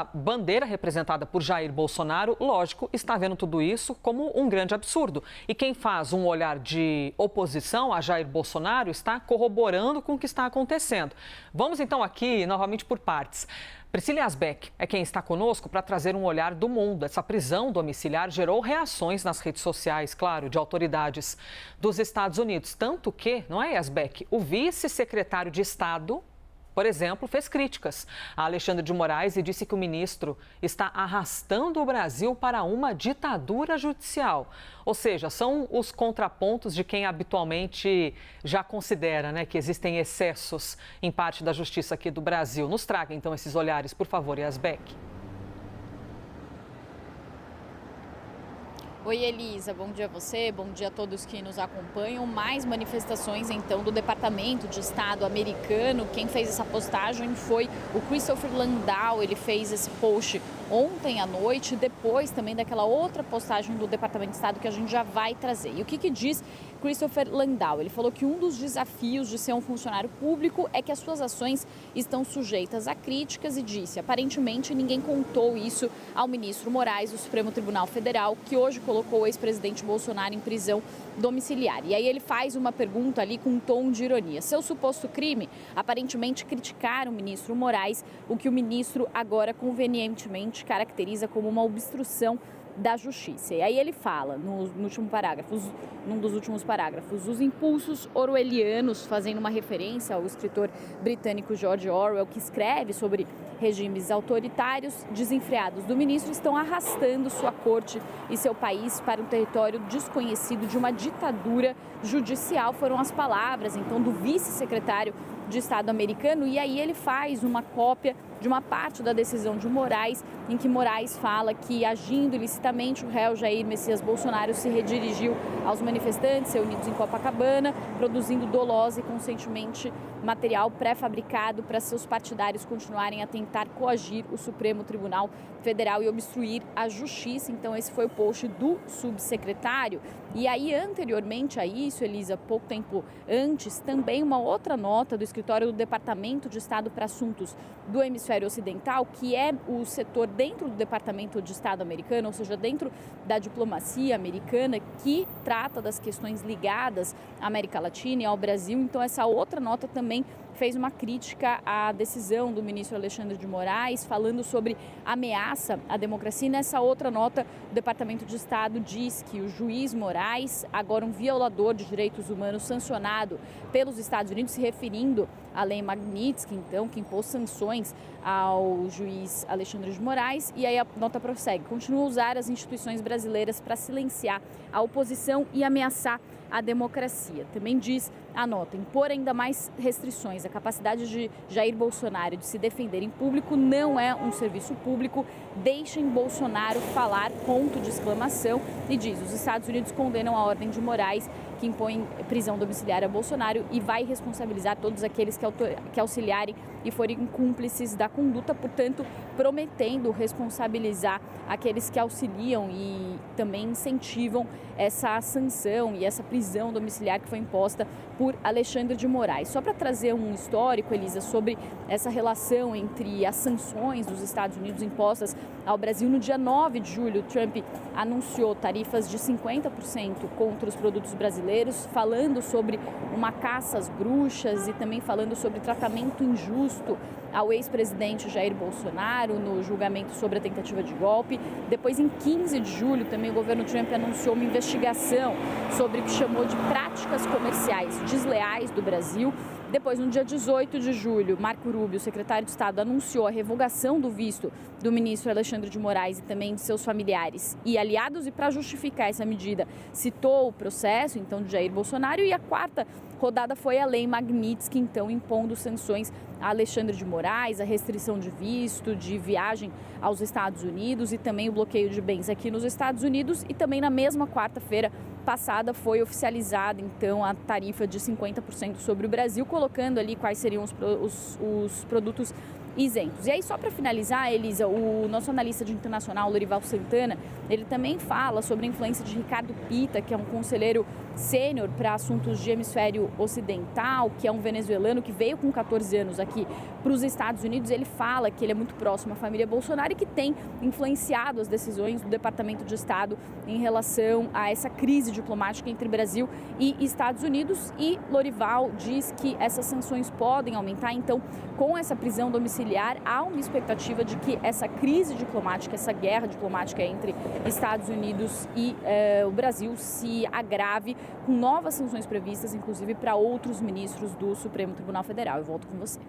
essa bandeira representada por Jair Bolsonaro, lógico, está vendo tudo isso como um grande absurdo. E quem faz um olhar de oposição a Jair Bolsonaro está corroborando com o que está acontecendo. Vamos então aqui novamente por partes. Priscila Asbeck é quem está conosco para trazer um olhar do mundo. Essa prisão domiciliar gerou reações nas redes sociais, claro, de autoridades dos Estados Unidos. Tanto que, não é, Asbeck, o vice-secretário de Estado, por exemplo, fez críticas a Alexandre de Moraes e disse que o ministro está arrastando o Brasil para uma ditadura judicial. Ou seja, são os contrapontos de quem habitualmente já considera, né, que existem excessos em parte da justiça aqui do Brasil. Nos traga, então, esses olhares, por favor, Asbeck. Oi, Elisa, bom dia a você, bom dia a todos que nos acompanham. Mais manifestações, então, do Departamento de Estado americano. Quem fez essa postagem foi o Christopher Landau. Ele fez esse post ontem à noite, depois também daquela outra postagem do Departamento de Estado que a gente já vai trazer. E o que diz Christopher Landau? Ele falou que um dos desafios de ser um funcionário público é que as suas ações estão sujeitas a críticas e disse, aparentemente ninguém contou isso ao ministro Moraes do Supremo Tribunal Federal, que hoje colocou o ex-presidente Bolsonaro em prisão domiciliar. E aí ele faz uma pergunta ali com um tom de ironia. Seu suposto crime, aparentemente criticar o ministro Moraes, o que o ministro agora convenientemente caracteriza como uma obstrução da justiça. E aí ele fala, num dos últimos parágrafos, os impulsos orwellianos, fazendo uma referência ao escritor britânico George Orwell, que escreve sobre regimes autoritários desenfreados do ministro, estão arrastando sua corte e seu país para um território desconhecido de uma ditadura judicial. Foram as palavras, então, do vice-secretário de Estado americano. E aí ele faz uma cópia de uma parte da decisão de Moraes, em que Moraes fala que, agindo ilicitamente, o réu Jair Messias Bolsonaro se redirigiu aos manifestantes reunidos em Copacabana, produzindo dolosa e conscientemente material pré-fabricado para seus partidários continuarem a tentar coagir o Supremo Tribunal Federal e obstruir a justiça. Então, esse foi o post do subsecretário. E aí, anteriormente a isso, Elisa, pouco tempo antes, também uma outra nota do escritório do Departamento de Estado para Assuntos do Hemisfério Ocidental, que é o setor dentro do Departamento de Estado americano, ou seja, dentro da diplomacia americana, que trata das questões ligadas à América Latina e ao Brasil. Então, essa outra nota também fez uma crítica à decisão do ministro Alexandre de Moraes, falando sobre ameaça à democracia. E nessa outra nota, o Departamento de Estado diz que o juiz Moraes, agora um violador de direitos humanos sancionado pelos Estados Unidos, se referindo à lei Magnitsky, então, que impôs sanções ao juiz Alexandre de Moraes. E aí a nota prossegue, continua a usar as instituições brasileiras para silenciar a oposição e ameaçar a democracia. Também diz a nota, impor ainda mais restrições. A capacidade de Jair Bolsonaro de se defender em público não é um serviço público. Deixem Bolsonaro falar, ponto de exclamação. E diz, os Estados Unidos condenam a ordem de Moraes, que impõe prisão domiciliar a Bolsonaro e vai responsabilizar todos aqueles que auxiliarem e forem cúmplices da conduta, portanto, prometendo responsabilizar aqueles que auxiliam e também incentivam essa sanção e essa prisão domiciliar que foi imposta por Alexandre de Moraes. Só para trazer um histórico, Elisa, sobre essa relação entre as sanções dos Estados Unidos impostas ao Brasil, no dia 9 de julho, Trump anunciou tarifas de 50% contra os produtos brasileiros, falando sobre uma caça às bruxas e também falando sobre tratamento injusto ao ex-presidente Jair Bolsonaro no julgamento sobre a tentativa de golpe. Depois, em 15 de julho, também o governo Trump anunciou uma investigação sobre o que chamou de práticas comerciais desleais do Brasil. Depois, no dia 18 de julho, Marco Rubio, secretário de Estado, anunciou a revogação do visto do ministro Alexandre de Moraes e também de seus familiares e aliados. E para justificar essa medida, citou o processo, então, de Jair Bolsonaro. E a quarta rodada foi a lei Magnitsky, então, impondo sanções a Alexandre de Moraes, a restrição de visto, de viagem aos Estados Unidos e também o bloqueio de bens aqui nos Estados Unidos. E também na mesma quarta-feira passada foi oficializada, então, a tarifa de 50% sobre o Brasil, colocando ali quais seriam os produtos isentos. E aí, só para finalizar, Elisa, o nosso analista de internacional, Lorival Santana, ele também fala sobre a influência de Ricardo Pita, que é um conselheiro sênior para assuntos de hemisfério ocidental, que é um venezuelano que veio com 14 anos aqui para os Estados Unidos. Ele fala que ele é muito próximo à família Bolsonaro e que tem influenciado as decisões do Departamento de Estado em relação a essa crise diplomática entre Brasil e Estados Unidos. E Lorival diz que essas sanções podem aumentar. Então, com essa prisão domiciliar, há uma expectativa de que essa crise diplomática, essa guerra diplomática entre Estados Unidos e o Brasil se agrave, com novas sanções previstas, inclusive para outros ministros do Supremo Tribunal Federal. Eu volto com você.